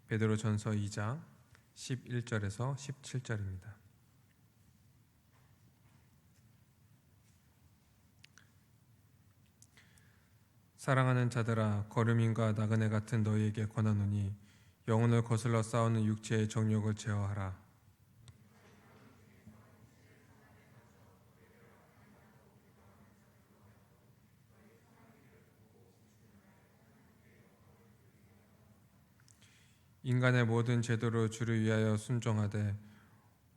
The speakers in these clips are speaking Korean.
베드로전서 2장 11절에서 17절입니다. 사랑하는 자들아, 거류민과 나그네 같은 너희에게 권하노니 영혼을 거슬러 싸우는 육체의 정욕을 제어하라. 인간의 모든 제도로 주를 위하여 순종하되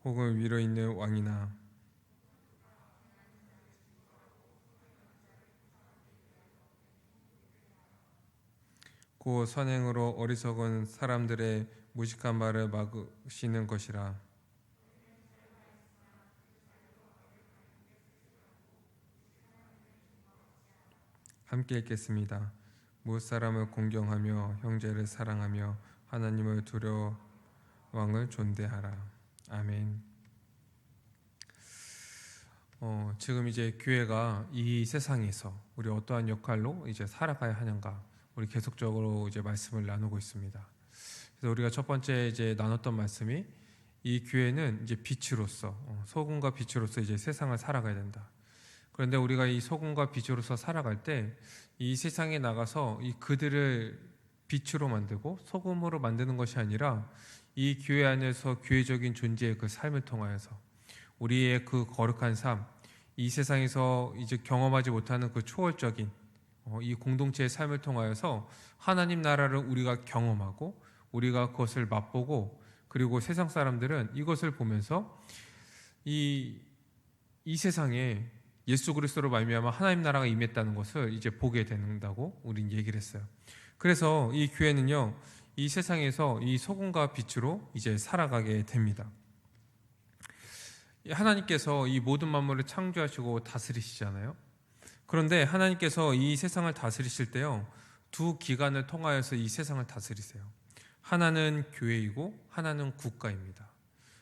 혹은 위로 있는 왕이나 그 선행으로 어리석은 사람들의 무식한 말을 막으시는 것이라. 함께 읽겠습니다. 무엇 사람을 공경하며 형제를 사랑하며 하나님을 두려워 왕을 존대하라. 아멘. 지금 이제 교회가 이 세상에서 우리 어떠한 역할로 이제 살아가야 하는가, 우리 계속적으로 이제 말씀을 나누고 있습니다. 그래서 우리가 첫 번째 이제 나눴던 말씀이 이 교회는 이제 빛으로서 소금과 빛으로서 이제 세상을 살아가야 된다. 그런데 우리가 이 소금과 빛으로서 살아갈 때 이 세상에 나가서 이 그들을 빛으로 만들고 소금으로 만드는 것이 아니라 이 교회 안에서 교회적인 존재의 그 삶을 통하여서 우리의 그 거룩한 삶, 이 세상에서 이제 경험하지 못하는 그 초월적인 이 공동체의 삶을 통하여서 하나님 나라를 우리가 경험하고 우리가 그것을 맛보고, 그리고 세상 사람들은 이것을 보면서 이 세상에 예수 그리스도로 말미암아 하나님 나라가 임했다는 것을 이제 보게 된다고 우린 얘기를 했어요. 그래서 이 교회는요, 이 세상에서 이 소금과 빛으로 이제 살아가게 됩니다. 하나님께서 이 모든 만물을 창조하시고 다스리시잖아요. 그런데 하나님께서 이 세상을 다스리실 때요, 두 기관을 통하여서 이 세상을 다스리세요. 하나는 교회이고 하나는 국가입니다.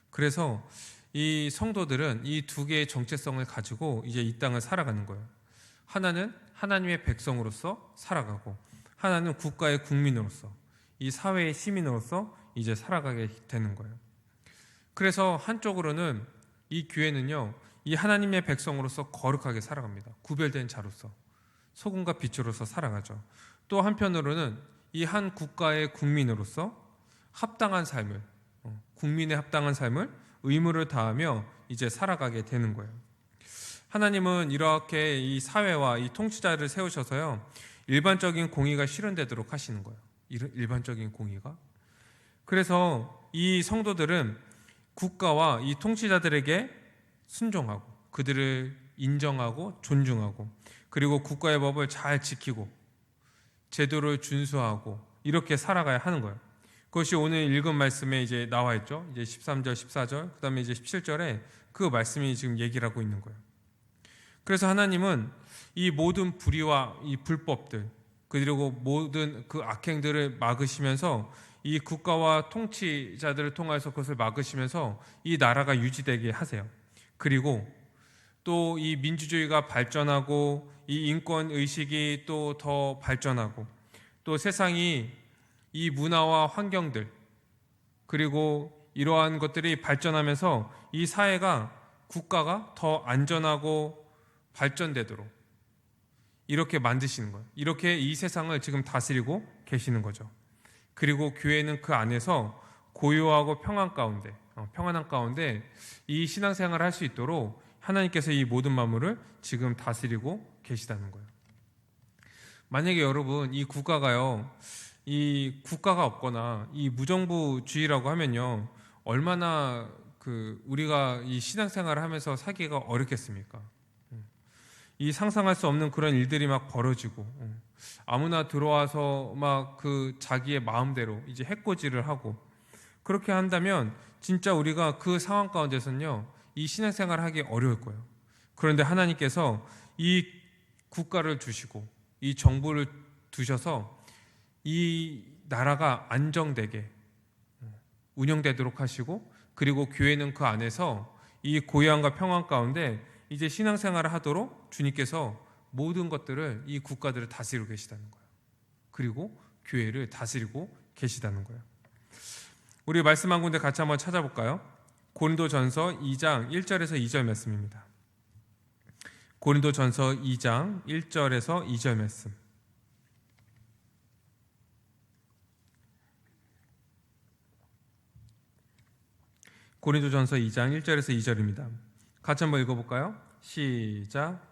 그래서 이 성도들은 이 두 개의 정체성을 가지고 이제 이 땅을 살아가는 거예요. 하나는 하나님의 백성으로서 살아가고, 하나는 국가의 국민으로서, 이 사회의 시민으로서 이제 살아가게 되는 거예요. 그래서 한쪽으로는 이 교회는요, 이 하나님의 백성으로서 거룩하게 살아갑니다. 구별된 자로서, 소금과 빛으로서 살아가죠. 또 한편으로는 이 한 국가의 국민으로서 합당한 삶을, 국민의 합당한 삶을 의무를 다하며 이제 살아가게 되는 거예요. 하나님은 이렇게 이 사회와 이 통치자를 세우셔서요, 일반적인 공의가 실현되도록 하시는 거예요. 일반적인 공의가. 그래서 이 성도들은 국가와 이 통치자들에게 순종하고 그들을 인정하고 존중하고, 그리고 국가의 법을 잘 지키고 제도를 준수하고 이렇게 살아가야 하는 거예요. 그것이 오늘 읽은 말씀에 이제 나와 있죠. 이제 13절, 14절, 그 다음에 이제 17절에 그 말씀이 지금 얘기를 하고 있는 거예요. 그래서 하나님은 이 모든 불의와 이 불법들, 그리고 모든 그 악행들을 막으시면서 이 국가와 통치자들을 통해서 그것을 막으시면서 이 나라가 유지되게 하세요. 그리고 또 이 민주주의가 발전하고 이 인권 의식이 또 더 발전하고, 또 세상이 이 문화와 환경들, 그리고 이러한 것들이 발전하면서 이 사회가, 국가가 더 안전하고 발전되도록 이렇게 만드시는 거예요. 이렇게 이 세상을 지금 다스리고 계시는 거죠. 그리고 교회는 그 안에서 고요하고 평안한 가운데 이 신앙생활을 할 수 있도록 하나님께서 이 모든 만물을 지금 다스리고 계시다는 거예요. 만약에 여러분 이 국가가요, 이 국가가 없거나 이 무정부주의라고 하면요, 얼마나 우리가 이 신앙생활을 하면서 살기가 어렵겠습니까? 이 상상할 수 없는 그런 일들이 막 벌어지고, 아무나 들어와서 막 자기의 마음대로 이제 해코지를 하고, 그렇게 한다면 진짜 우리가 그 상황 가운데서는요, 이 신앙생활을 하기 어려울 거예요. 그런데 하나님께서 이 국가를 주시고 이 정부를 두셔서 이 나라가 안정되게 운영되도록 하시고, 그리고 교회는 그 안에서 이 고요함과 평안 가운데 이제 신앙생활을 하도록 주님께서 모든 것들을, 이 국가들을 다스리고 계시다는 거예요. 그리고 교회를 다스리고 계시다는 거예요. 우리 말씀 한 군데 같이 한번 찾아볼까요? 고린도전서 2장 1절에서 2절 말씀입니다. 고린도전서 2장 1절에서 2절 말씀. 고린도전서 2장 1절에서 2절입니다. 같이 한번 읽어볼까요? 시작.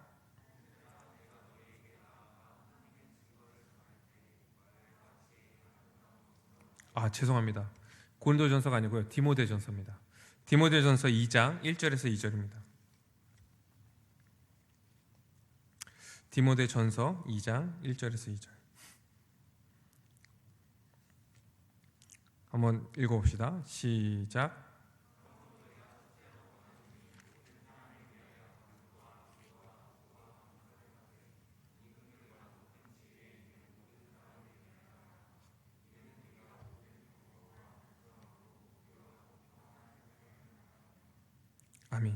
죄송합니다. 고린도전서가 아니고요. 디모데전서입니다. 디모데전서 2장 1절에서 2절입니다. 디모데전서 2장 1절에서 2절. 한번 읽어봅시다. 시작. 아멘.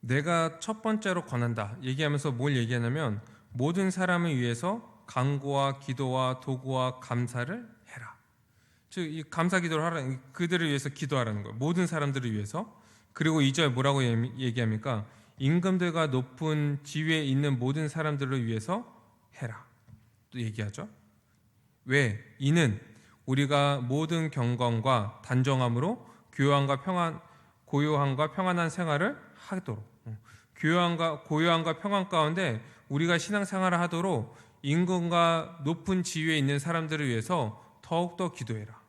내가 첫 번째로 권한다 얘기하면서 뭘 얘기하냐면 모든 사람을 위해서 간구와 기도와 도구와 감사를 해라. 즉 이 감사 기도를 하라, 그들을 위해서 기도하라는 거예요. 모든 사람들을 위해서. 그리고 2절 뭐라고 얘기합니까? 임금들과 높은 지위에 있는 모든 사람들을 위해서 해라. 또 얘기하죠. 왜? 이는 우리가 모든 경건과 단정함으로 고요함과 평안한 생활을 하도록, 고요함과 평안 가운데 우리가 신앙생활을 하도록 임금과 높은 지위에 있는 사람들을 위해서 더욱더 기도해라.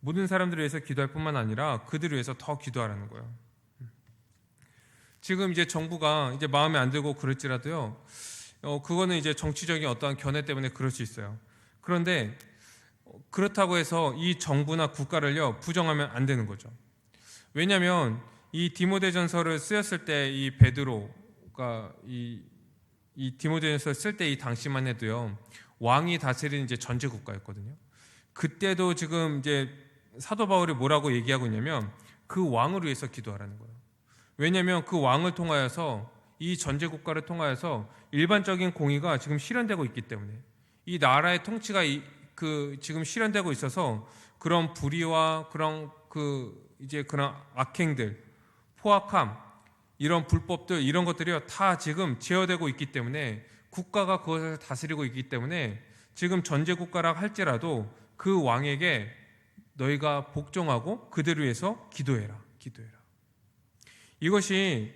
모든 사람들을 위해서 기도할 뿐만 아니라 그들을 위해서 더 기도하라는 거예요. 지금 이제 정부가 이제 마음에 안 들고 그럴지라도요, 그거는 이제 정치적인 어떠한 견해 때문에 그럴 수 있어요. 그런데 그렇다고 해서 이 정부나 국가를요 부정하면 안 되는 거죠. 왜냐하면 이 디모데전서를 쓰였을 때 이 베드로가 이 디모데전서를 쓸 때 이 당시만 해도요 왕이 다스리는 이제 전제 국가였거든요. 그때도 지금 이제 사도 바울이 뭐라고 얘기하고 있냐면 그 왕을 위해서 기도하라는 거예요. 왜냐하면 그 왕을 통하여서 이 전제 국가를 통하여서 일반적인 공의가 지금 실현되고 있기 때문에 이 나라의 통치가 지금 실현되고 있어서 그런 불의와 그런 그런 악행들, 포악함, 이런 불법들, 이런 것들이 다 지금 제어되고 있기 때문에 국가가 그것을 다스리고 있기 때문에 지금 전제 국가라 할지라도 그 왕에게 너희가 복종하고 그들을 위해서 기도해라. 이것이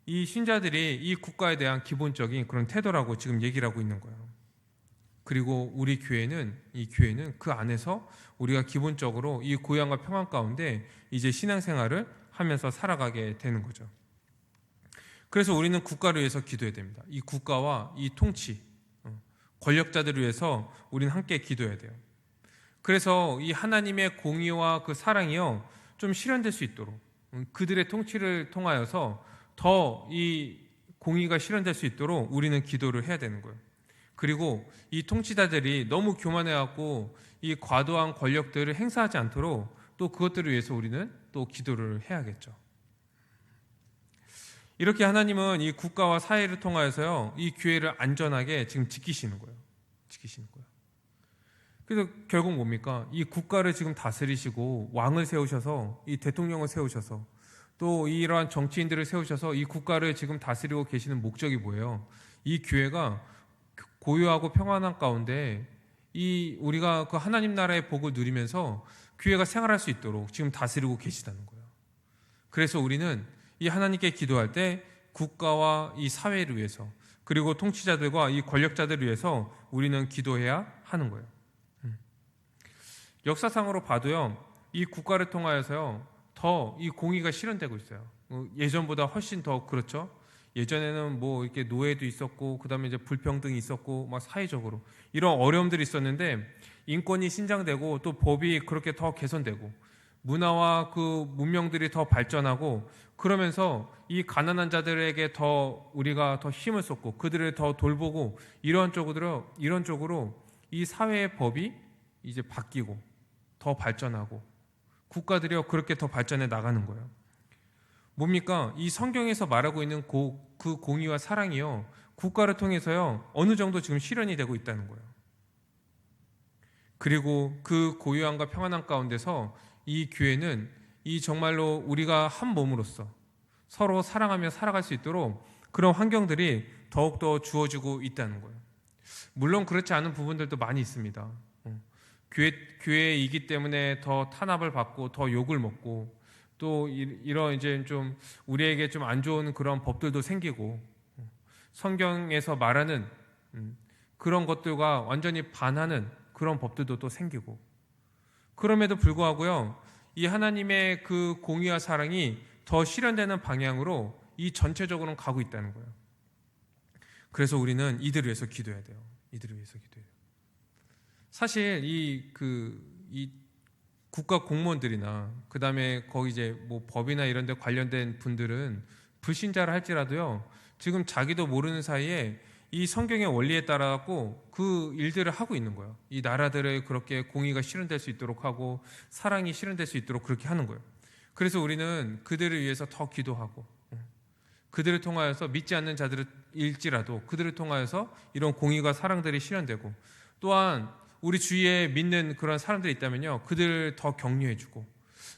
이 신자들이 이 국가에 대한 기본적인 그런 태도라고 지금 얘기를 하고 있는 거예요. 그리고 우리 교회는 그 안에서 우리가 기본적으로 이 고향과 평안 가운데 이제 신앙생활을 하면서 살아가게 되는 거죠. 그래서 우리는 국가를 위해서 기도해야 됩니다. 이 국가와 이 통치, 권력자들을 위해서 우리는 함께 기도해야 돼요. 그래서 이 하나님의 공의와 그 사랑이요 좀 실현될 수 있도록 그들의 통치를 통하여서 더 이 공의가 실현될 수 있도록 우리는 기도를 해야 되는 거예요. 그리고 이 통치자들이 너무 교만해갖고 이 과도한 권력들을 행사하지 않도록 또 그것들을 위해서 우리는 또 기도를 해야겠죠. 이렇게 하나님은 이 국가와 사회를 통하여서요 이 교회를 안전하게 지금 지키시는 거예요. 그래서 결국 뭡니까? 이 국가를 지금 다스리시고 왕을 세우셔서 이 대통령을 세우셔서 또 이러한 정치인들을 세우셔서 이 국가를 지금 다스리고 계시는 목적이 뭐예요? 이 교회가 고요하고 평안한 가운데 우리가 그 하나님 나라의 복을 누리면서 교회가 생활할 수 있도록 지금 다스리고 계시다는 거예요. 그래서 우리는 이 하나님께 기도할 때 국가와 이 사회를 위해서 그리고 통치자들과 이 권력자들을 위해서 우리는 기도해야 하는 거예요. 역사상으로 봐도요 이 국가를 통하여서요 더 이 공의가 실현되고 있어요. 예전보다 훨씬 더 그렇죠. 예전에는 뭐 이렇게 노예도 있었고 그다음에 이제 불평등이 있었고 막 사회적으로 이런 어려움들이 있었는데 인권이 신장되고 또 법이 그렇게 더 개선되고 문화와 그 문명들이 더 발전하고 그러면서 이 가난한 자들에게 더 우리가 더 힘을 쏟고 그들을 더 돌보고 이런 쪽으로 이 사회의 법이 이제 바뀌고 더 발전하고 국가들이 그렇게 더 발전해 나가는 거예요. 뭡니까? 이 성경에서 말하고 있는 그 공의와 사랑이요 국가를 통해서요 어느 정도 지금 실현이 되고 있다는 거예요. 그리고 그 고요함과 평안함 가운데서 이 교회는 이 정말로 우리가 한 몸으로서 서로 사랑하며 살아갈 수 있도록 그런 환경들이 더욱더 주어지고 있다는 거예요. 물론 그렇지 않은 부분들도 많이 있습니다. 교회이기 때문에 더 탄압을 받고 더 욕을 먹고 또 이런 이제 좀 우리에게 좀 안 좋은 그런 법들도 생기고 성경에서 말하는 그런 것들과 완전히 반하는 그런 법들도 또 생기고, 그럼에도 불구하고요, 이 하나님의 그 공의와 사랑이 더 실현되는 방향으로 이 전체적으로는 가고 있다는 거예요. 그래서 우리는 이들을 위해서 기도해야 돼요. 이들을 위해서 기도해요. 사실 이 국가 공무원들이나 그 다음에 거기 이제 뭐 법이나 이런 데 관련된 분들은 불신자라 할지라도요, 지금 자기도 모르는 사이에 이 성경의 원리에 따라 갖고 그 일들을 하고 있는 거예요. 이 나라들을 그렇게 공의가 실현될 수 있도록 하고 사랑이 실현될 수 있도록 그렇게 하는 거예요. 그래서 우리는 그들을 위해서 더 기도하고, 그들을 통하여서 믿지 않는 자들일지라도 그들을 통하여서 이런 공의가 사랑들이 실현되고, 또한 우리 주위에 믿는 그런 사람들이 있다면요, 그들을 더 격려해주고,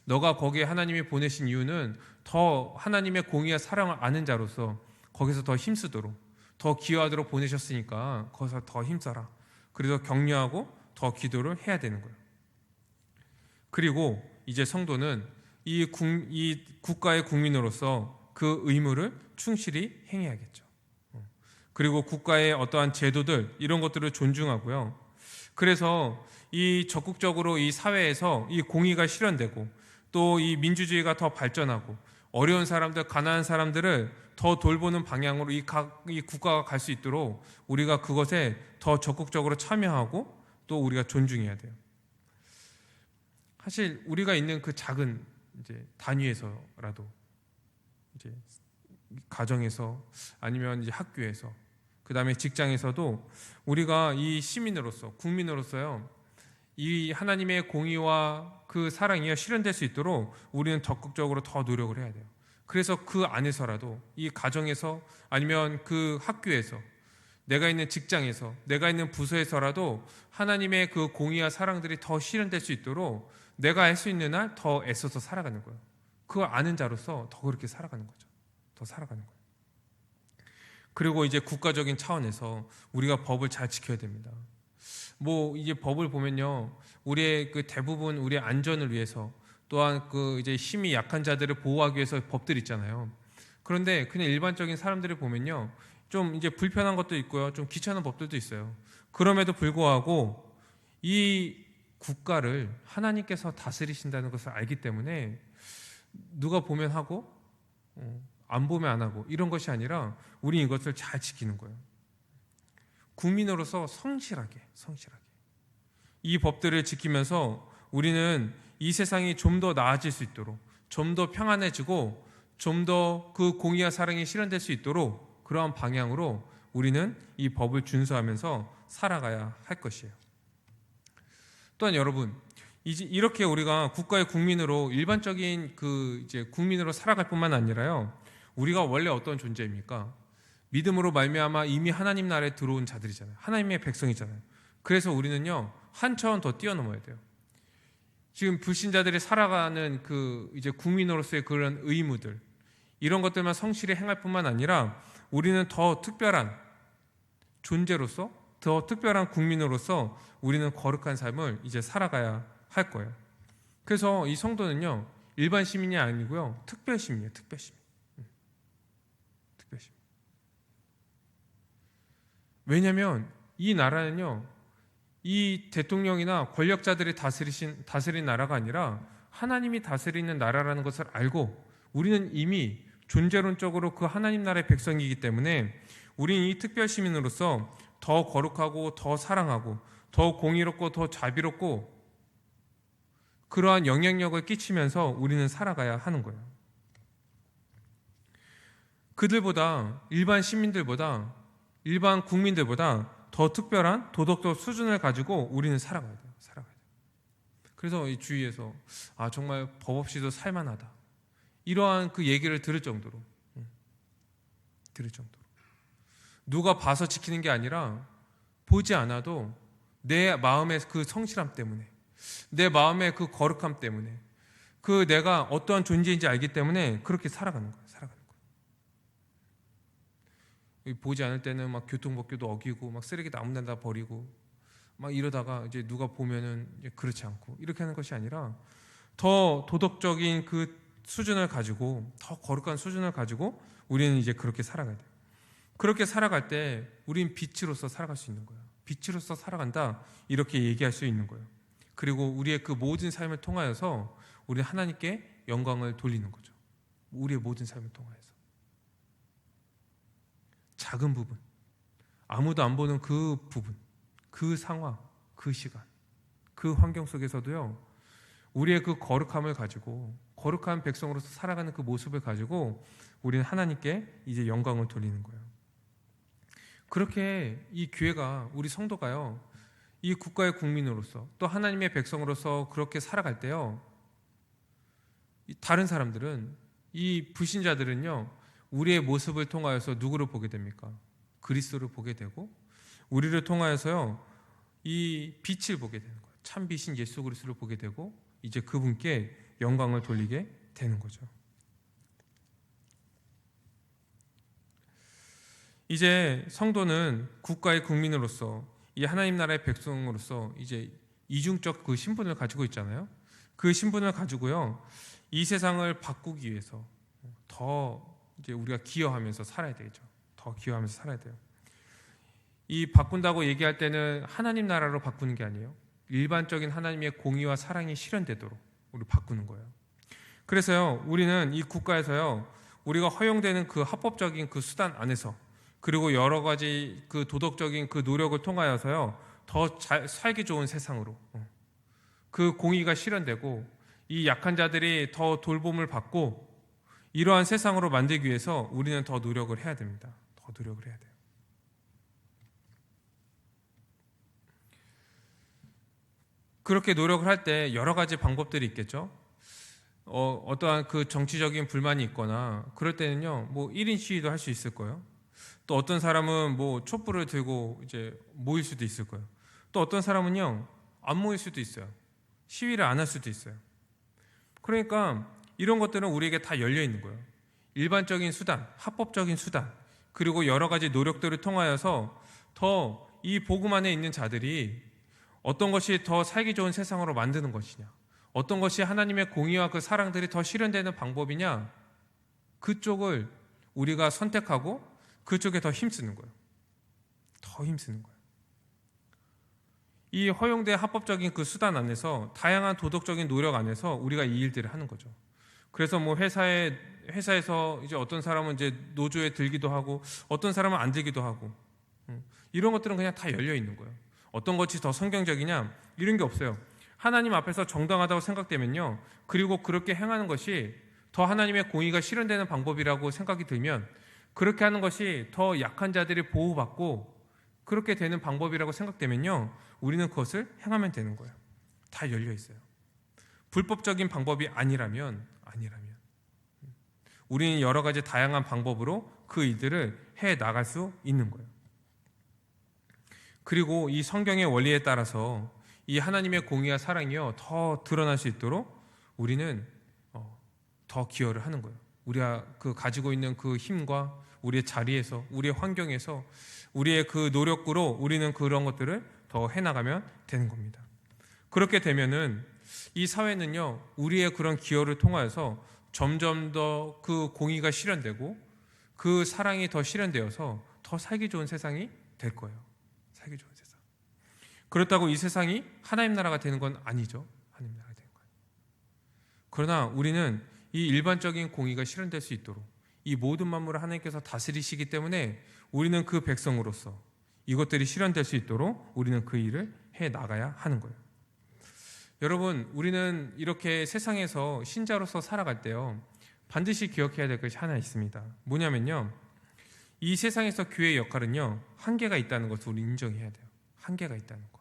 너가 거기에 하나님이 보내신 이유는 더 하나님의 공의와 사랑을 아는 자로서 거기서 더 힘쓰도록, 더 기여하도록 보내셨으니까 거기서 더 힘써라. 그래서 격려하고 더 기도를 해야 되는 거예요. 그리고 이제 성도는 이 국가의 국민으로서 그 의무를 충실히 행해야겠죠. 그리고 국가의 어떠한 제도들 이런 것들을 존중하고요. 그래서 이 적극적으로 이 사회에서 이 공의가 실현되고 또 이 민주주의가 더 발전하고 어려운 사람들, 가난한 사람들을 더 돌보는 방향으로 이 국가가 갈 수 있도록 우리가 그것에 더 적극적으로 참여하고 또 우리가 존중해야 돼요. 사실 우리가 있는 그 작은 이제 단위에서라도, 이제 가정에서 아니면 이제 학교에서, 그 다음에 직장에서도 우리가 이 시민으로서, 국민으로서요, 이 하나님의 공의와 그 사랑이 실현될 수 있도록 우리는 적극적으로 더 노력을 해야 돼요. 그래서 그 안에서라도, 이 가정에서 아니면 그 학교에서, 내가 있는 직장에서, 내가 있는 부서에서라도 하나님의 그 공의와 사랑들이 더 실현될 수 있도록 내가 할 수 있는 한 더 애써서 살아가는 거예요. 그걸 아는 자로서 더 그렇게 살아가는 거죠. 더 살아가는 거예요. 그리고 이제 국가적인 차원에서 우리가 법을 잘 지켜야 됩니다. 뭐 이제 법을 보면요, 우리의 그 대부분 우리의 안전을 위해서, 또한 그 이제 힘이 약한 자들을 보호하기 위해서 법들이 있잖아요. 그런데 그냥 일반적인 사람들을 보면요, 좀 이제 불편한 것도 있고요, 좀 귀찮은 법들도 있어요. 그럼에도 불구하고 이 국가를 하나님께서 다스리신다는 것을 알기 때문에 누가 보면 하고 안 보면 안 하고 이런 것이 아니라 우리 이것을 잘 지키는 거예요. 국민으로서 성실하게 이 법들을 지키면서 우리는 이 세상이 좀 더 나아질 수 있도록, 좀 더 평안해지고 좀 더 그 공의와 사랑이 실현될 수 있도록 그러한 방향으로 우리는 이 법을 준수하면서 살아가야 할 것이에요. 또한 여러분, 이렇게 우리가 국가의 국민으로, 일반적인 그 이제 국민으로 살아갈 뿐만 아니라요, 우리가 원래 어떤 존재입니까? 믿음으로 말미암아 이미 하나님 나라에 들어온 자들이잖아요. 하나님의 백성이잖아요. 그래서 우리는요, 한 차원 더 뛰어넘어야 돼요. 지금 불신자들이 살아가는 그 이제 국민으로서의 그런 의무들, 이런 것들만 성실히 행할 뿐만 아니라 우리는 더 특별한 존재로서, 더 특별한 국민으로서 우리는 거룩한 삶을 이제 살아가야 할 거예요. 그래서 이 성도는요, 일반 시민이 아니고요, 특별 시민이에요. 특별 시민. 왜냐하면 이 나라는요, 이 대통령이나 권력자들이 다스린 나라가 아니라 하나님이 다스리는 나라라는 것을 알고 우리는 이미 존재론적으로 그 하나님 나라의 백성이기 때문에 우리는 이 특별 시민으로서 더 거룩하고 더 사랑하고 더 공의롭고 더 자비롭고 그러한 영향력을 끼치면서 우리는 살아가야 하는 거예요. 그들보다, 일반 시민들보다, 일반 국민들보다 더 특별한 도덕적 수준을 가지고 우리는 살아가야 돼요. 그래서 이 주위에서 정말 법 없이도 살만하다, 이러한 그 얘기를 들을 정도로 누가 봐서 지키는 게 아니라 보지 않아도 내 마음의 그 성실함 때문에, 내 마음의 그 거룩함 때문에, 그 내가 어떠한 존재인지 알기 때문에 그렇게 살아가는 거예요. 보지 않을 때는 막 교통법규도 어기고 막 쓰레기도 아무 데나 버리고 막 이러다가 이제 누가 보면은 이제 그렇지 않고 이렇게 하는 것이 아니라 더 도덕적인 그 수준을 가지고, 더 거룩한 수준을 가지고 우리는 이제 그렇게 살아가야 돼요. 그렇게 살아갈 때 우린 빛으로서 살아갈 수 있는 거예요. 빛으로서 살아간다, 이렇게 얘기할 수 있는 거예요. 그리고 우리의 그 모든 삶을 통하여서 우리는 하나님께 영광을 돌리는 거죠. 우리의 모든 삶을 통하여서 작은 부분, 아무도 안 보는 그 부분, 그 상황, 그 시간, 그 환경 속에서도요, 우리의 그 거룩함을 가지고, 거룩한 백성으로서 살아가는 그 모습을 가지고 우리는 하나님께 이제 영광을 돌리는 거예요. 그렇게 이 교회가, 우리 성도가요, 이 국가의 국민으로서 또 하나님의 백성으로서 그렇게 살아갈 때요, 다른 사람들은, 이 불신자들은요, 우리의 모습을 통하여서 누구를 보게 됩니까? 그리스도를 보게 되고, 우리를 통하여서요, 이 빛을 보게 되는 거예요. 참 빛인 예수 그리스도를 보게 되고, 이제 그분께 영광을 돌리게 되는 거죠. 이제 성도는 국가의 국민으로서, 이 하나님 나라의 백성으로서 이제 이중적 그 신분을 가지고 있잖아요. 그 신분을 가지고요, 이 세상을 바꾸기 위해서 더 이제 우리가 기여하면서 살아야 되겠죠. 더 기여하면서 살아야 돼요. 이 바꾼다고 얘기할 때는 하나님 나라로 바꾸는 게 아니에요. 일반적인 하나님의 공의와 사랑이 실현되도록 우리 바꾸는 거예요. 그래서요, 우리는 이 국가에서요, 우리가 허용되는 그 합법적인 그 수단 안에서, 그리고 여러 가지 그 도덕적인 그 노력을 통하여서요, 더 잘 살기 좋은 세상으로, 그 공의가 실현되고 이 약한 자들이 더 돌봄을 받고 이러한 세상으로 만들기 위해서 우리는 더 노력을 해야 됩니다. 더 노력을 해야 돼요. 그렇게 노력을 할 때 여러 가지 방법들이 있겠죠. 어떠한 그 정치적인 불만이 있거나 그럴 때는요, 뭐 1인 시위도 할 수 있을 거예요. 또 어떤 사람은 뭐 촛불을 들고 이제 모일 수도 있을 거예요. 또 어떤 사람은요, 안 모일 수도 있어요. 시위를 안 할 수도 있어요. 그러니까 이런 것들은 우리에게 다 열려 있는 거예요. 일반적인 수단, 합법적인 수단, 그리고 여러 가지 노력들을 통하여서 더 이 복음 안에 있는 자들이 어떤 것이 더 살기 좋은 세상으로 만드는 것이냐, 어떤 것이 하나님의 공의와 그 사랑들이 더 실현되는 방법이냐, 그쪽을 우리가 선택하고 그쪽에 더 힘쓰는 거예요. 더 힘쓰는 거예요. 이 허용된 합법적인 그 수단 안에서, 다양한 도덕적인 노력 안에서 우리가 이 일들을 하는 거죠. 그래서 뭐 회사에서 이제 어떤 사람은 이제 노조에 들기도 하고 어떤 사람은 안 들기도 하고, 이런 것들은 그냥 다 열려 있는 거예요. 어떤 것이 더 성경적이냐, 이런 게 없어요. 하나님 앞에서 정당하다고 생각되면요, 그리고 그렇게 행하는 것이 더 하나님의 공의가 실현되는 방법이라고 생각이 들면, 그렇게 하는 것이 더 약한 자들이 보호받고 그렇게 되는 방법이라고 생각되면요, 우리는 그것을 행하면 되는 거예요. 다 열려 있어요. 불법적인 방법이 아니라면 우리는 여러 가지 다양한 방법으로 그 일들을 해 나갈 수 있는 거예요. 그리고 이 성경의 원리에 따라서 이 하나님의 공의와 사랑이요, 더 드러날 수 있도록 우리는 더 기여를 하는 거예요. 우리가 그 가지고 있는 그 힘과 우리의 자리에서, 우리의 환경에서, 우리의 그 노력으로 우리는 그런 것들을 더 해나가면 되는 겁니다. 그렇게 되면은 이 사회는요, 우리의 그런 기여를 통하여서 점점 더 그 공의가 실현되고 그 사랑이 더 실현되어서 더 살기 좋은 세상이 될 거예요. 살기 좋은 세상. 그렇다고 이 세상이 하나님 나라가 되는 건 아니죠. 하나님 나라가 되는 거예요. 그러나 우리는 이 일반적인 공의가 실현될 수 있도록, 이 모든 만물을 하나님께서 다스리시기 때문에 우리는 그 백성으로서 이것들이 실현될 수 있도록 우리는 그 일을 해 나가야 하는 거예요. 여러분, 우리는 이렇게 세상에서 신자로서 살아갈 때요, 반드시 기억해야 될 것이 하나 있습니다. 뭐냐면요, 이 세상에서 교회의 역할은요, 한계가 있다는 것을 우리 인정해야 돼요. 한계가 있다는 것.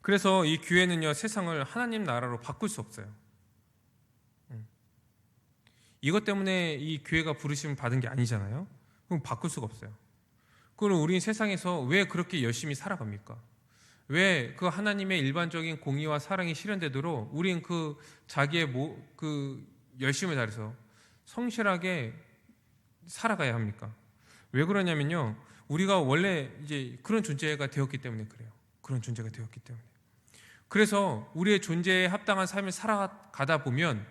그래서 이 교회는요, 세상을 하나님 나라로 바꿀 수 없어요. 이것 때문에 이 교회가 부르심을 받은 게 아니잖아요. 그럼 바꿀 수가 없어요. 그럼 우리는 세상에서 왜 그렇게 열심히 살아갑니까? 왜 그 하나님의 일반적인 공의와 사랑이 실현되도록 우리는 그 자기의 그 열심을 다해서 성실하게 살아가야 합니까? 왜 그러냐면요, 우리가 원래 이제 그런 존재가 되었기 때문에 그래요. 그런 존재가 되었기 때문에. 그래서 우리의 존재에 합당한 삶을 살아가다 보면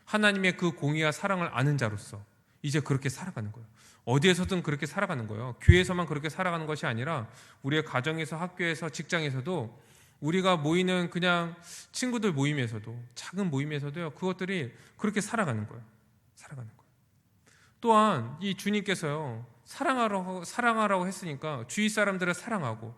하나님의 그 공의와 사랑을 아는 자로서 이제 그렇게 살아가는 거예요. 어디에서든 그렇게 살아가는 거예요. 교회에서만 그렇게 살아가는 것이 아니라 우리의 가정에서, 학교에서, 직장에서도 우리가 모이는 그냥 친구들 모임에서도, 작은 모임에서도요, 그것들이 그렇게 살아가는 거예요. 살아가는 거예요. 또한 이 주님께서요, 사랑하라고 했으니까 주위 사람들을 사랑하고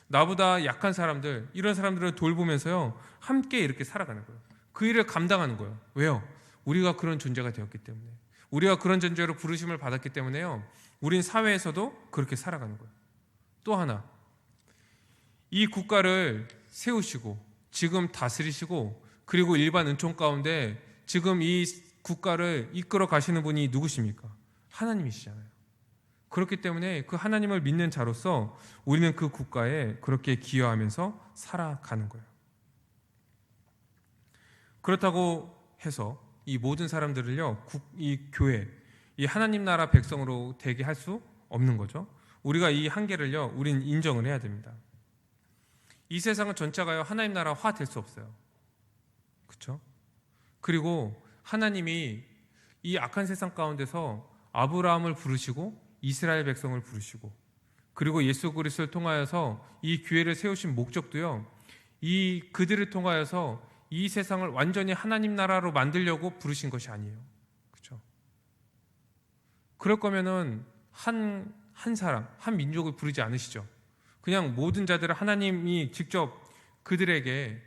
나보다 약한 사람들, 이런 사람들을 돌보면서요, 함께 이렇게 살아가는 거예요. 그 일을 감당하는 거예요. 왜요? 우리가 그런 존재가 되었기 때문에, 우리가 그런 존재로 부르심을 받았기 때문에요, 우린 사회에서도 그렇게 살아가는 거예요. 또 하나, 이 국가를 세우시고 지금 다스리시고 그리고 일반 은총 가운데 지금 이 국가를 이끌어 가시는 분이 누구십니까? 하나님이시잖아요. 그렇기 때문에 그 하나님을 믿는 자로서 우리는 그 국가에 그렇게 기여하면서 살아가는 거예요. 그렇다고 해서 이 모든 사람들을요, 이 교회, 이 하나님 나라 백성으로 되게 할 수 없는 거죠. 우리가 이 한계를요, 우린 인정을 해야 됩니다. 이 세상은 전체가요, 하나님 나라화 될 수 없어요. 그렇죠? 그리고 하나님이 이 악한 세상 가운데서 아브라함을 부르시고 이스라엘 백성을 부르시고 그리고 예수 그리스도를 통하여서 이 교회를 세우신 목적도요, 이 그들을 통하여서 이 세상을 완전히 하나님 나라로 만들려고 부르신 것이 아니에요. 그렇죠? 그럴 거면은 한 사람, 한 민족을 부르지 않으시죠. 그냥 모든 자들을 하나님이 직접 그들에게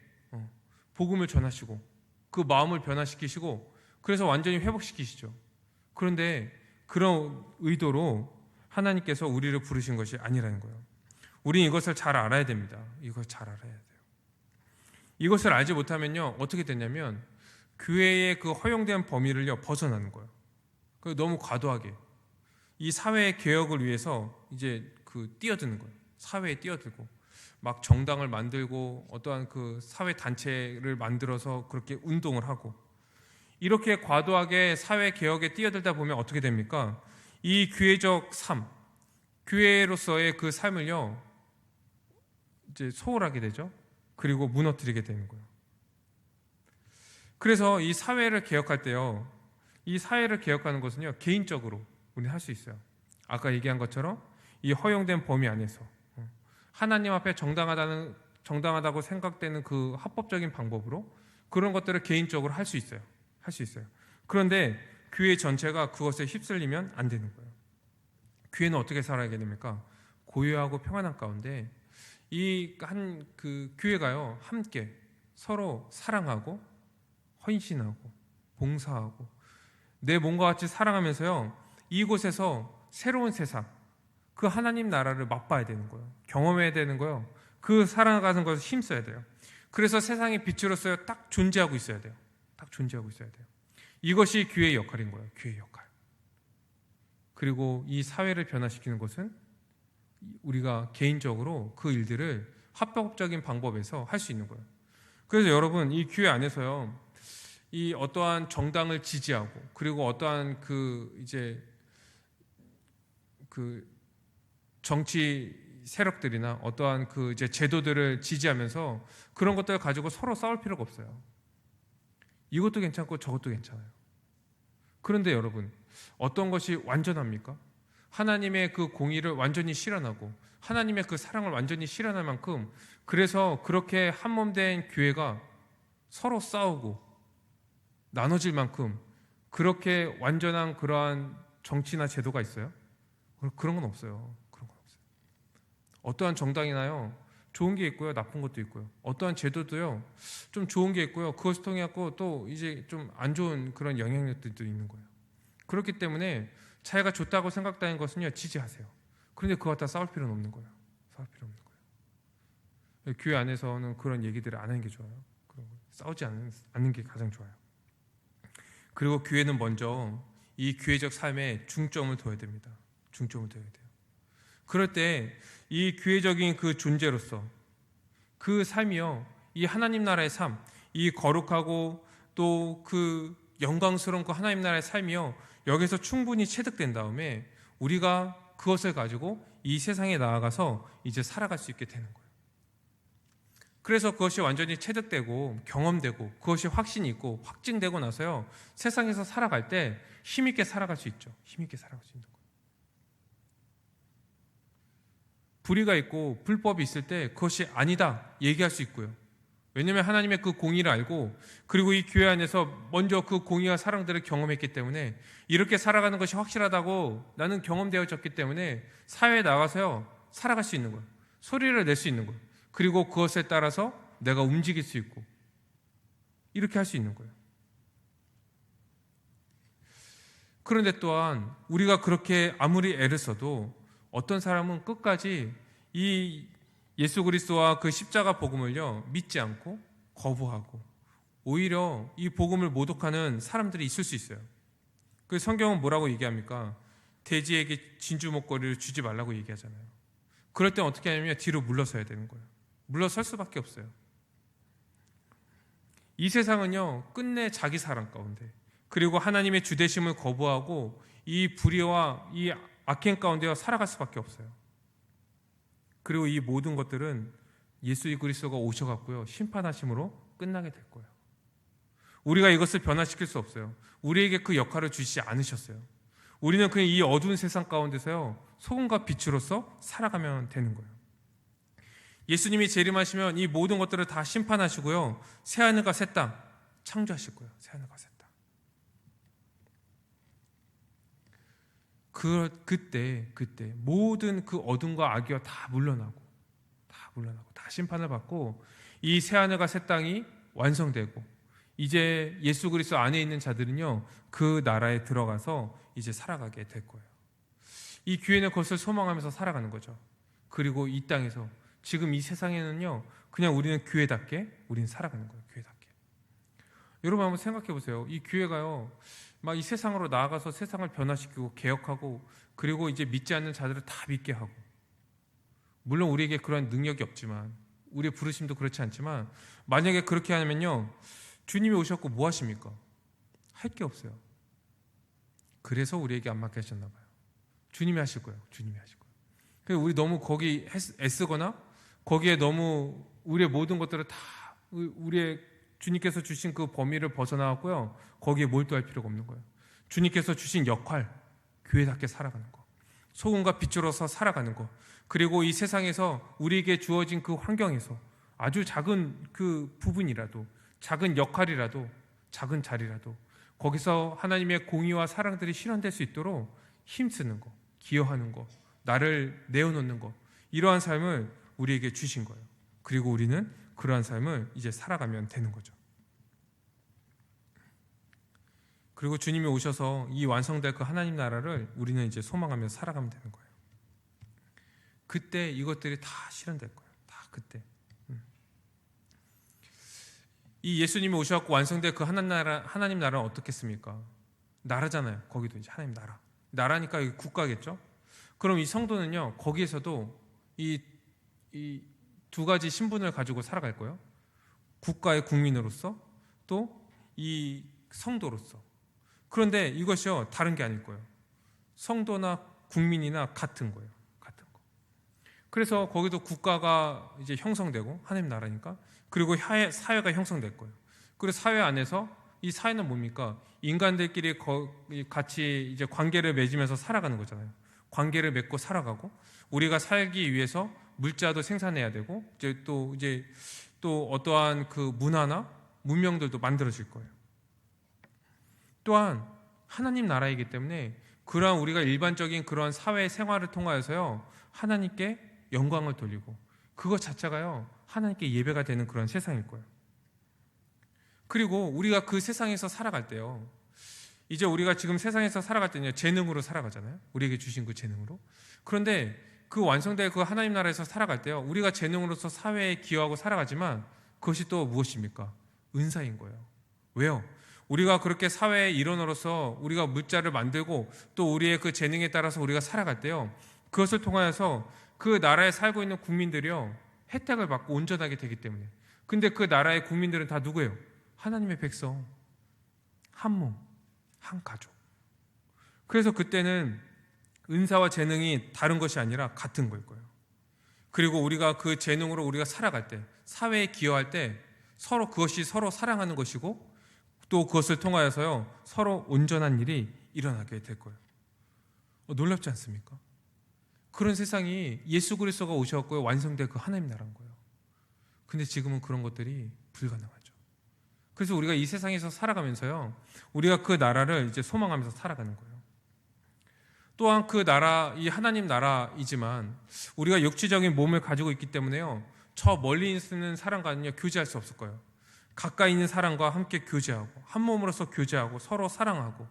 복음을 전하시고 그 마음을 변화시키시고 그래서 완전히 회복시키시죠. 그런데 그런 의도로 하나님께서 우리를 부르신 것이 아니라는 거예요. 우리는 이것을 잘 알아야 됩니다. 이걸 잘 알아야 돼요. 이것을 알지 못하면요, 어떻게 되냐면 교회의 그 허용된 범위를요, 벗어나는 거예요. 너무 과도하게 이 사회 개혁을 위해서 이제 뛰어드는 거예요. 사회에 뛰어들고 막 정당을 만들고 어떠한 그 사회 단체를 만들어서 그렇게 운동을 하고 이렇게 과도하게 사회 개혁에 뛰어들다 보면 어떻게 됩니까? 이 교회적 삶, 교회로서의 그 삶을요, 이제 소홀하게 되죠. 그리고 무너뜨리게 되는 거예요. 그래서 이 사회를 개혁할 때요, 이 사회를 개혁하는 것은요, 개인적으로 우리는 할 수 있어요. 아까 얘기한 것처럼 이 허용된 범위 안에서 하나님 앞에 정당하다고 생각되는 그 합법적인 방법으로 그런 것들을 개인적으로 할 수 있어요. 할 수 있어요. 그런데 교회 전체가 그것에 휩쓸리면 안 되는 거예요. 교회는 어떻게 살아야 됩니까? 고요하고 평안한 가운데 이 그 교회가요, 함께 서로 사랑하고 헌신하고 봉사하고 내 몸과 같이 사랑하면서요, 이곳에서 새로운 세상, 그 하나님 나라를 맛봐야 되는 거예요. 경험해야 되는 거예요. 그 살아가는 것을 힘써야 돼요. 그래서 세상의 빛으로서 딱 존재하고 있어야 돼요. 딱 존재하고 있어야 돼요. 이것이 교회의 역할인 거예요. 교회의 역할. 그리고 이 사회를 변화시키는 것은 우리가 개인적으로 그 일들을 합법적인 방법에서 할 수 있는 거예요. 그래서 여러분, 이 교회 안에서요, 이 어떠한 정당을 지지하고 그리고 어떠한 이제 정치 세력들이나 어떠한 이제 제도들을 지지하면서 그런 것들을 가지고 서로 싸울 필요가 없어요. 이것도 괜찮고 저것도 괜찮아요. 그런데 여러분, 어떤 것이 완전합니까? 하나님의 그 공의를 완전히 실현하고 하나님의 그 사랑을 완전히 실현할 만큼, 그래서 그렇게 한몸된 교회가 서로 싸우고 나눠질 만큼 그렇게 완전한 그러한 정치나 제도가 있어요? 그런 건 없어요. 그런 건 없어요. 어떠한 정당이나요, 좋은 게 있고요, 나쁜 것도 있고요. 어떠한 제도도요, 좀 좋은 게 있고요, 그것을 통해 갖고 또 이제 좀 안 좋은 그런 영향력들도 있는 거예요. 그렇기 때문에 자기가 좋다고 생각되는 것은요, 지지하세요. 그런데 그거 갖다 싸울 필요는 없는 거예요. 싸울 필요 없는 거예요. 교회 안에서는 그런 얘기들을 안 하는 게 좋아요. 싸우지 않는 게 가장 좋아요. 그리고 교회는 먼저 이 교회적 삶에 중점을 둬야 됩니다. 중점을 둬야 돼요. 그럴 때 이 교회적인 그 존재로서 그 삶이요, 이 하나님 나라의 삶, 이 거룩하고 또 그 영광스러운 그 하나님 나라의 삶이요, 여기서 충분히 체득된 다음에 우리가 그것을 가지고 이 세상에 나아가서 이제 살아갈 수 있게 되는 거예요. 그래서 그것이 완전히 체득되고 경험되고 그것이 확신이 있고 확증되고 나서요, 세상에서 살아갈 때 힘있게 살아갈 수 있죠. 힘있게 살아갈 수 있는 거예요. 불의가 있고 불법이 있을 때 그것이 아니다 얘기할 수 있고요. 왜냐하면 하나님의 그 공의를 알고, 그리고 이 교회 안에서 먼저 그 공의와 사랑들을 경험했기 때문에 이렇게 살아가는 것이 확실하다고 나는 경험되어졌기 때문에 사회에 나가서요 살아갈 수 있는 거예요. 소리를 낼 수 있는 거예요. 그리고 그것에 따라서 내가 움직일 수 있고 이렇게 할 수 있는 거예요. 그런데 또한 우리가 그렇게 아무리 애를 써도 어떤 사람은 끝까지 이 예수 그리스도와 그 십자가 복음을요 믿지 않고 거부하고 오히려 이 복음을 모독하는 사람들이 있을 수 있어요. 그 성경은 뭐라고 얘기합니까? 돼지에게 진주 목걸이를 주지 말라고 얘기하잖아요. 그럴 땐 어떻게 하냐면 뒤로 물러서야 되는 거예요. 물러설 수밖에 없어요. 이 세상은요 끝내 자기 사랑 가운데, 그리고 하나님의 주대심을 거부하고 이 불의와 이 악행 가운데 살아갈 수밖에 없어요. 그리고 이 모든 것들은 예수 그리스도가 오셔갖고요 심판하심으로 끝나게 될 거예요. 우리가 이것을 변화시킬 수 없어요. 우리에게 그 역할을 주시지 않으셨어요. 우리는 그냥 이 어두운 세상 가운데서요 소금과 빛으로서 살아가면 되는 거예요. 예수님이 재림하시면 이 모든 것들을 다 심판하시고요 새하늘과 새 땅 창조하실 거예요. 새하늘과 새 땅. 그때 모든 그 어둠과 악이와 다 물러나고 다 심판을 받고 이 새하늘과 새 땅이 완성되고 이제 예수 그리스도 안에 있는 자들은요 그 나라에 들어가서 이제 살아가게 될 거예요. 이 교회는 그것을 소망하면서 살아가는 거죠. 그리고 이 땅에서 지금 이 세상에는요 그냥 우리는 교회답게 우리는 살아가는 거예요. 교회답게. 여러분 한번 생각해 보세요. 이 교회가요 막 이 세상으로 나아가서 세상을 변화시키고 개혁하고, 그리고 이제 믿지 않는 자들을 다 믿게 하고, 물론 우리에게 그런 능력이 없지만, 우리의 부르심도 그렇지 않지만, 만약에 그렇게 하면요 주님이 오셨고 뭐 하십니까? 할 게 없어요. 그래서 우리에게 안 맡기셨나 봐요. 주님이 하실 거예요. 주님이 하실 거예요. 그래서 우리 너무 거기 애쓰거나 거기에 너무 우리의 모든 것들을 다 우리의 주님께서 주신 그 범위를 벗어나왔고요 거기에 몰두할 필요가 없는 거예요. 주님께서 주신 역할, 교회답게 살아가는 거, 소금과 빛으로서 살아가는 거, 그리고 이 세상에서 우리에게 주어진 그 환경에서 아주 작은 그 부분이라도, 작은 역할이라도, 작은 자리라도 거기서 하나님의 공의와 사랑들이 실현될 수 있도록 힘쓰는 거, 기여하는 거, 나를 내어놓는 거, 이러한 삶을 우리에게 주신 거예요. 그리고 우리는 그러한 삶을 이제 살아가면 되는 거죠. 그리고 주님이 오셔서 이 완성될 그 하나님 나라를 우리는 이제 소망하며 살아가면 되는 거예요. 그때 이것들이 다 실현될 거예요. 다 그때. 이 예수님이 오셔서 완성될 그 하나님 나라는 어떻겠습니까? 나라잖아요. 거기도 이제 하나님 나라. 나라니까 여기 국가겠죠? 그럼 이 성도는요, 거기에서도 이 두 가지 신분을 가지고 살아갈 거예요. 국가의 국민으로서, 또 이 성도로서. 그런데 이것이요 다른 게 아닐 거예요. 성도나 국민이나 같은 거예요. 같은 거. 그래서 거기도 국가가 이제 형성되고 하나님 나라니까, 그리고 사회가 형성될 거예요. 그리고 사회 안에서 이 사회는 뭡니까? 인간들끼리 같이 이제 관계를 맺으면서 살아가는 거잖아요. 관계를 맺고 살아가고, 우리가 살기 위해서 물자도 생산해야 되고, 또 어떠한 그 문화나 문명들도 만들어질 거예요. 또한 하나님 나라이기 때문에 그러한 우리가 일반적인 그러한 사회 생활을 통하여서요 하나님께 영광을 돌리고, 그것 자체가요 하나님께 예배가 되는 그런 세상일 거예요. 그리고 우리가 그 세상에서 살아갈 때요, 이제 우리가 지금 세상에서 살아갈 때는요 재능으로 살아가잖아요. 우리에게 주신 그 재능으로. 그런데 그 완성될 그 하나님 나라에서 살아갈 때요, 우리가 재능으로서 사회에 기여하고 살아가지만 그것이 또 무엇입니까? 은사인 거예요. 왜요? 우리가 그렇게 사회의 일원으로서 우리가 물자를 만들고 또 우리의 그 재능에 따라서 우리가 살아갈 때요, 그것을 통하여서 그 나라에 살고 있는 국민들이요 혜택을 받고 온전하게 되기 때문에. 근데 그 나라의 국민들은 다 누구예요? 하나님의 백성, 한 몸, 한 가족. 그래서 그때는 은사와 재능이 다른 것이 아니라 같은 걸 거예요. 그리고 우리가 그 재능으로 우리가 살아갈 때, 사회에 기여할 때 서로 그것이 서로 사랑하는 것이고, 또 그것을 통하여서요 서로 온전한 일이 일어나게 될 거예요. 놀랍지 않습니까? 그런 세상이 예수 그리스도가 오셨고요 완성될 그 하나님 나라인 거예요. 근데 지금은 그런 것들이 불가능하죠. 그래서 우리가 이 세상에서 살아가면서요 우리가 그 나라를 이제 소망하면서 살아가는 거예요. 또한 그 나라, 이 하나님 나라이지만 우리가 육체적인 몸을 가지고 있기 때문에요 저 멀리 있는 사람과는요 교제할 수 없을 거예요. 가까이 있는 사람과 함께 교제하고 한 몸으로서 교제하고 서로 사랑하고,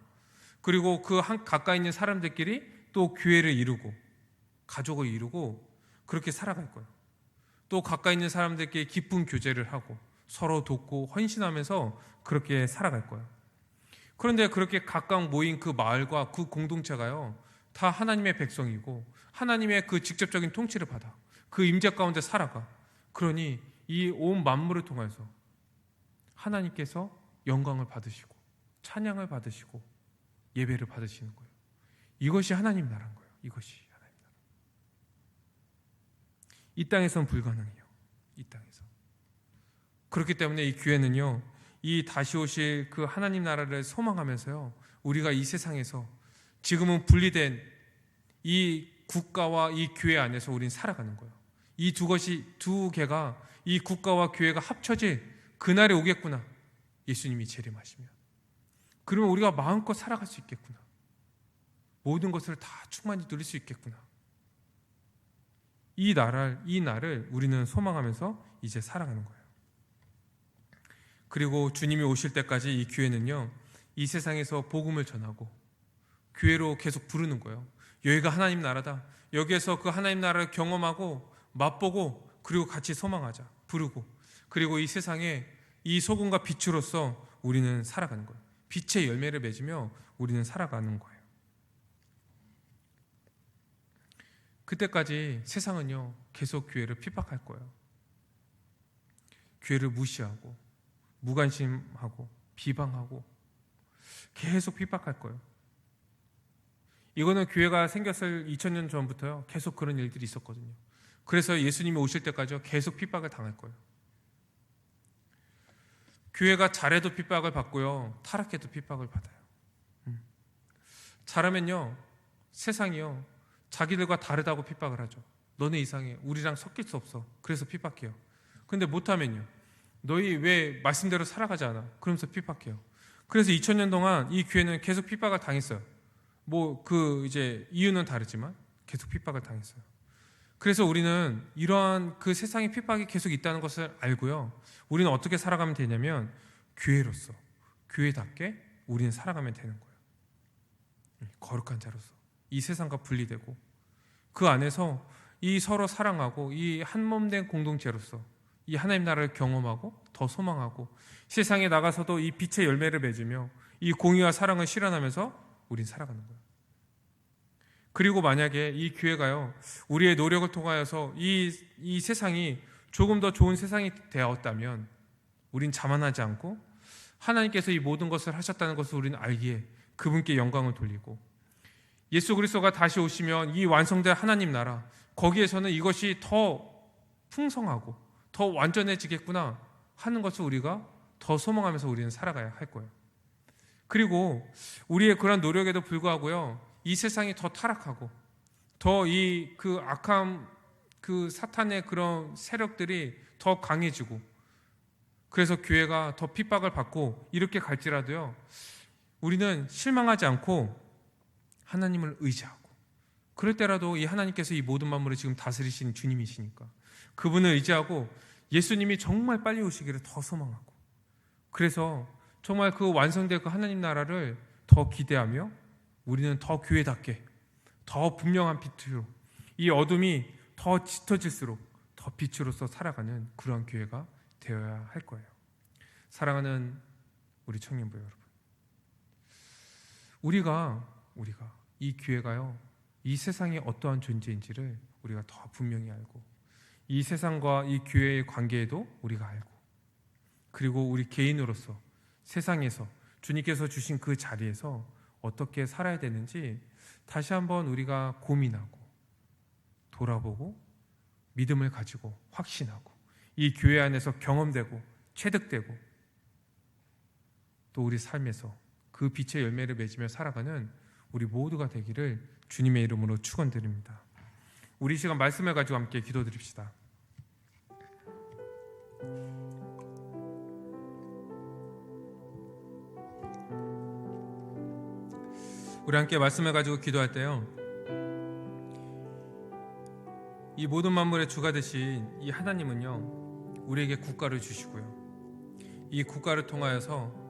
그리고 그 가까이 있는 사람들끼리 또 교회를 이루고 가족을 이루고 그렇게 살아갈 거예요. 또 가까이 있는 사람들끼리 깊은 교제를 하고 서로 돕고 헌신하면서 그렇게 살아갈 거예요. 그런데 그렇게 각각 모인 그 마을과 그 공동체가요 다 하나님의 백성이고 하나님의 그 직접적인 통치를 받아 그 임재 가운데 살아가. 그러니 이 온 만물을 통해서 하나님께서 영광을 받으시고 찬양을 받으시고 예배를 받으시는 거예요. 이것이 하나님 나라인 거예요. 이것이 하나님 나라. 이 땅에서는 불가능해요. 이 땅에서. 그렇기 때문에 이 교회는요 이 다시 오실 그 하나님 나라를 소망하면서요 우리가 이 세상에서 지금은 분리된 이 국가와 이 교회 안에서 우리는 살아가는 거예요. 이 두 개가, 이 국가와 교회가 합쳐질 그날이 오겠구나. 예수님이 재림하시면. 그러면 우리가 마음껏 살아갈 수 있겠구나. 모든 것을 다 충만히 누릴 수 있겠구나. 이 날을 우리는 소망하면서 이제 살아가는 거예요. 그리고 주님이 오실 때까지 이 교회는요 이 세상에서 복음을 전하고 교회로 계속 부르는 거예요. 여기가 하나님 나라다. 여기에서 그 하나님 나라를 경험하고 맛보고 그리고 같이 소망하자. 부르고, 그리고 이 세상에 이 소금과 빛으로서 우리는 살아가는 거예요. 빛의 열매를 맺으며 우리는 살아가는 거예요. 그때까지 세상은요 계속 교회를 핍박할 거예요. 교회를 무시하고 무관심하고 비방하고 계속 핍박할 거예요. 이거는 교회가 생겼을 2000년 전부터요 계속 그런 일들이 있었거든요. 그래서 예수님이 오실 때까지 계속 핍박을 당할 거예요. 교회가 잘해도 핍박을 받고요 타락해도 핍박을 받아요. 잘하면요 세상이요 자기들과 다르다고 핍박을 하죠. 너네 이상해, 우리랑 섞일 수 없어, 그래서 핍박해요. 근데 못하면요 너희 왜 말씀대로 살아가지 않아, 그러면서 핍박해요. 그래서 2000년 동안 이 교회는 계속 핍박을 당했어요. 뭐 그 이제 이유는 다르지만 계속 핍박을 당했어요. 그래서 우리는 이러한 그 세상의 핍박이 계속 있다는 것을 알고요 우리는 어떻게 살아가면 되냐면 교회로서, 교회답게 우리는 살아가면 되는 거예요. 거룩한 자로서 이 세상과 분리되고 그 안에서 이 서로 사랑하고 이 한 몸 된 공동체로서 이 하나님 나라를 경험하고 더 소망하고 세상에 나가서도 이 빛의 열매를 맺으며 이 공의와 사랑을 실현하면서 우린 살아가는 거예요. 그리고 만약에 이 교회가요 우리의 노력을 통하여서 이 세상이 조금 더 좋은 세상이 되었다면 우린 자만하지 않고 하나님께서 이 모든 것을 하셨다는 것을 우리는 알기에 그분께 영광을 돌리고 예수 그리스도가 다시 오시면 이 완성된 하나님 나라 거기에서는 이것이 더 풍성하고 더 완전해지겠구나 하는 것을 우리가 더 소망하면서 우리는 살아가야 할 거예요. 그리고 우리의 그런 노력에도 불구하고요 이 세상이 더 타락하고 더 이 그 악함 그 사탄의 그런 세력들이 더 강해지고 그래서 교회가 더 핍박을 받고 이렇게 갈지라도요 우리는 실망하지 않고 하나님을 의지하고, 그럴 때라도 이 하나님께서 이 모든 만물을 지금 다스리시는 주님이시니까 그분을 의지하고 예수님이 정말 빨리 오시기를 더 소망하고, 그래서 정말 그 완성될 그 하나님 나라를 더 기대하며 우리는 더 교회답게 더 분명한 빛으로 이 어둠이 더 짙어질수록 더 빛으로서 살아가는 그러한 교회가 되어야 할 거예요. 사랑하는 우리 청년부 여러분, 우리가 이 교회가요 이 세상이 어떠한 존재인지를 우리가 더 분명히 알고, 이 세상과 이 교회의 관계에도 우리가 알고, 그리고 우리 개인으로서 세상에서 주님께서 주신 그 자리에서 어떻게 살아야 되는지 다시 한번 우리가 고민하고 돌아보고 믿음을 가지고 확신하고 이 교회 안에서 경험되고 체득되고 또 우리 삶에서 그 빛의 열매를 맺으며 살아가는 우리 모두가 되기를 주님의 이름으로 축원드립니다. 우리 시간 말씀을 가지고 함께 기도드립시다. 우리 함께 말씀을 가지고 기도할 때요, 이 모든 만물의 주가 되신 이 하나님은요, 우리에게 국가를 주시고요, 이 국가를 통하여서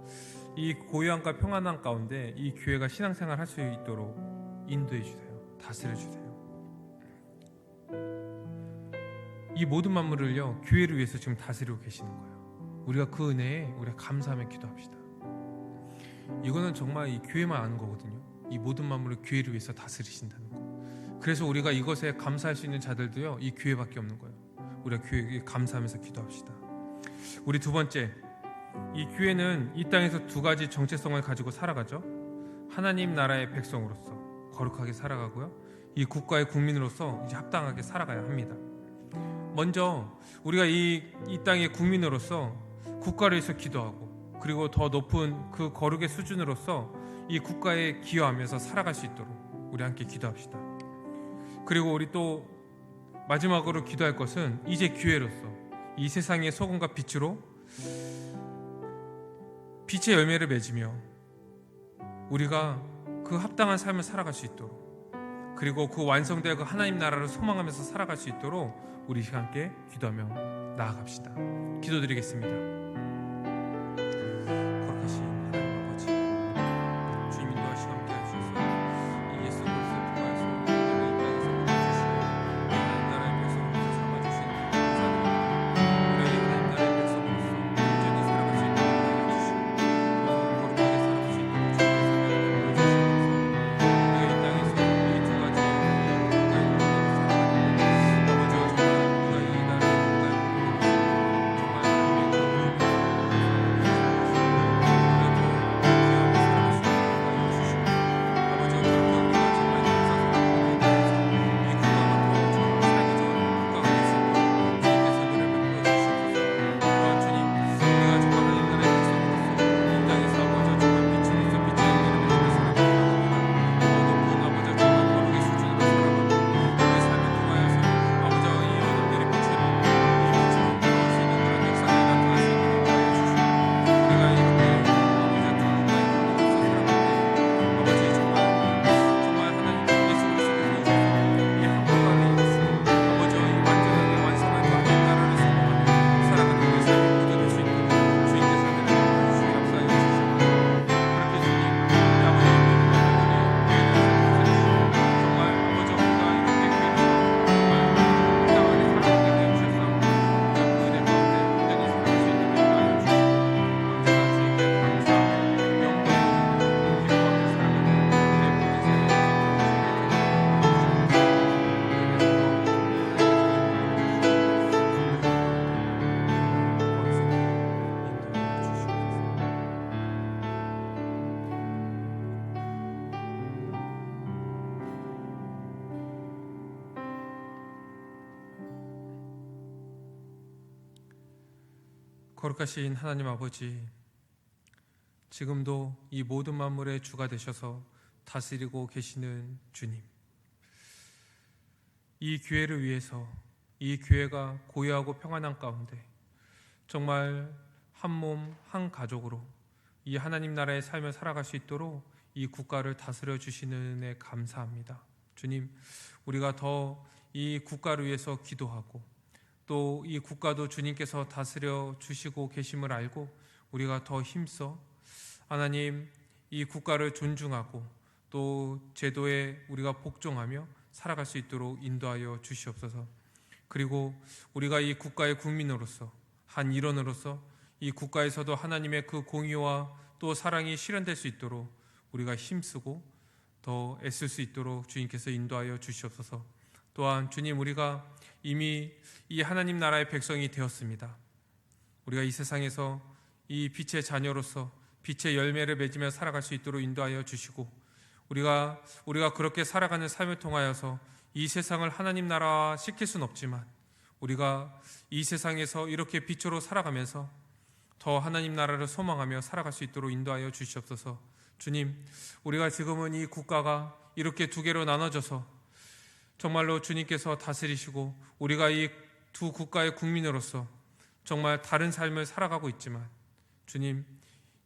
이 고요함과 평안함 가운데 이 교회가 신앙생활 할 수 있도록 인도해 주세요. 다스려 주세요. 이 모든 만물을요, 교회를 위해서 지금 다스리고 계시는 거예요. 우리가 그 은혜에 우리가 감사하며 기도합시다. 이거는 정말 이 교회만 아는 거거든요. 이 모든 만물을 교회를 위해서 다스리신다는 거. 그래서 우리가 이것에 감사할 수 있는 자들도요, 이 교회밖에 없는 거예요. 우리가 교회에 감사하면서 기도합시다. 우리 두 번째, 이 교회는 이 땅에서 두 가지 정체성을 가지고 살아가죠. 하나님 나라의 백성으로서 거룩하게 살아가고요, 이 국가의 국민으로서 이제 합당하게 살아가야 합니다. 먼저 우리가 이 땅의 국민으로서 국가를 위해서 기도하고, 그리고 더 높은 그 거룩의 수준으로서 이 국가에 기여하면서 살아갈 수 있도록 우리 함께 기도합시다. 그리고 우리 또 마지막으로 기도할 것은 이제 교회로서 이 세상의 소금과 빛으로 빛의 열매를 맺으며 우리가 그 합당한 삶을 살아갈 수 있도록, 그리고 그 완성되어 그 하나님 나라를 소망하면서 살아갈 수 있도록 우리 함께 기도하며 나아갑시다. 기도드리겠습니다. 거룩하신 하나님 아버지, 주님 인도하시고 함께 하셔서 이 예수 그리스도를 통하여서 우리를 이 땅에서 보내주시고 하나님 나라의 백성으로서 삼아주시는 감사드립니다. 우리가 이 하나님 나라의 백성으로서 온전히 살아갈 수 있도록 도와주시고 거룩하게 살아갈 수 있도록 주님께서 보여주시면서 우리가 이 땅에서 이 두 가지 국가의 국민으로 살아가는 아버지와 정말 우리가 이 나라의 국가의 국민으로서 정말 하나님의 그 거룩하신 하나님 아버지, 지금도 이 모든 만물의 주가 되셔서 다스리고 계시는 주님, 이 교회를 위해서 이 교회가 고요하고 평안한 가운데 정말 한 몸, 한 가족으로 이 하나님 나라의 삶을 살아갈 수 있도록 이 국가를 다스려 주시는 은혜 감사합니다. 주님, 우리가 더 이 국가를 위해서 기도하고 또 이 국가도 주님께서 다스려 주시고 계심을 알고 우리가 더 힘써 하나님 이 국가를 존중하고 또 제도에 우리가 복종하며 살아갈 수 있도록 인도하여 주시옵소서. 그리고 우리가 이 국가의 국민으로서 한 일원으로서 이 국가에서도 하나님의 그 공의와 또 사랑이 실현될 수 있도록 우리가 힘쓰고 더 애쓸 수 있도록 주님께서 인도하여 주시옵소서. 또한 주님, 우리가 이미 이 하나님 나라의 백성이 되었습니다. 우리가 이 세상에서 이 빛의 자녀로서 빛의 열매를 맺으며 살아갈 수 있도록 인도하여 주시고, 우리가 그렇게 살아가는 삶을 통하여서 이 세상을 하나님 나라화 시킬 수는 없지만 우리가 이 세상에서 이렇게 빛으로 살아가면서 더 하나님 나라를 소망하며 살아갈 수 있도록 인도하여 주시옵소서. 주님, 우리가 지금은 이 국가가 이렇게 두 개로 나눠져서 정말로 주님께서 다스리시고 우리가 이 두 국가의 국민으로서 정말 다른 삶을 살아가고 있지만, 주님,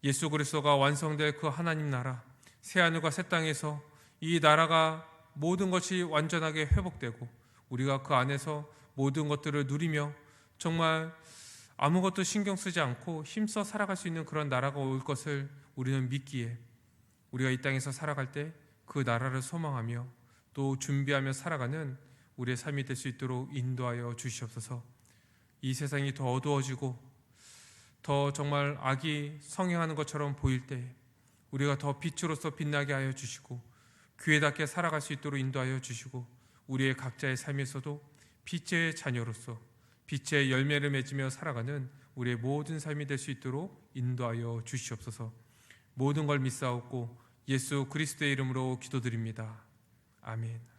예수 그리스도가 완성될 그 하나님 나라, 새하늘과 새 땅에서 이 나라가 모든 것이 완전하게 회복되고 우리가 그 안에서 모든 것들을 누리며 정말 아무것도 신경 쓰지 않고 힘써 살아갈 수 있는 그런 나라가 올 것을 우리는 믿기에, 우리가 이 땅에서 살아갈 때 그 나라를 소망하며 또 준비하며 살아가는 우리의 삶이 될 수 있도록 인도하여 주시옵소서. 이 세상이 더 어두워지고 더 정말 악이 성행하는 것처럼 보일 때 우리가 더 빛으로서 빛나게 하여 주시고 교회답게 살아갈 수 있도록 인도하여 주시고, 우리의 각자의 삶에서도 빛의 자녀로서 빛의 열매를 맺으며 살아가는 우리의 모든 삶이 될 수 있도록 인도하여 주시옵소서. 모든 걸 믿사옵고 예수 그리스도의 이름으로 기도드립니다. 아멘.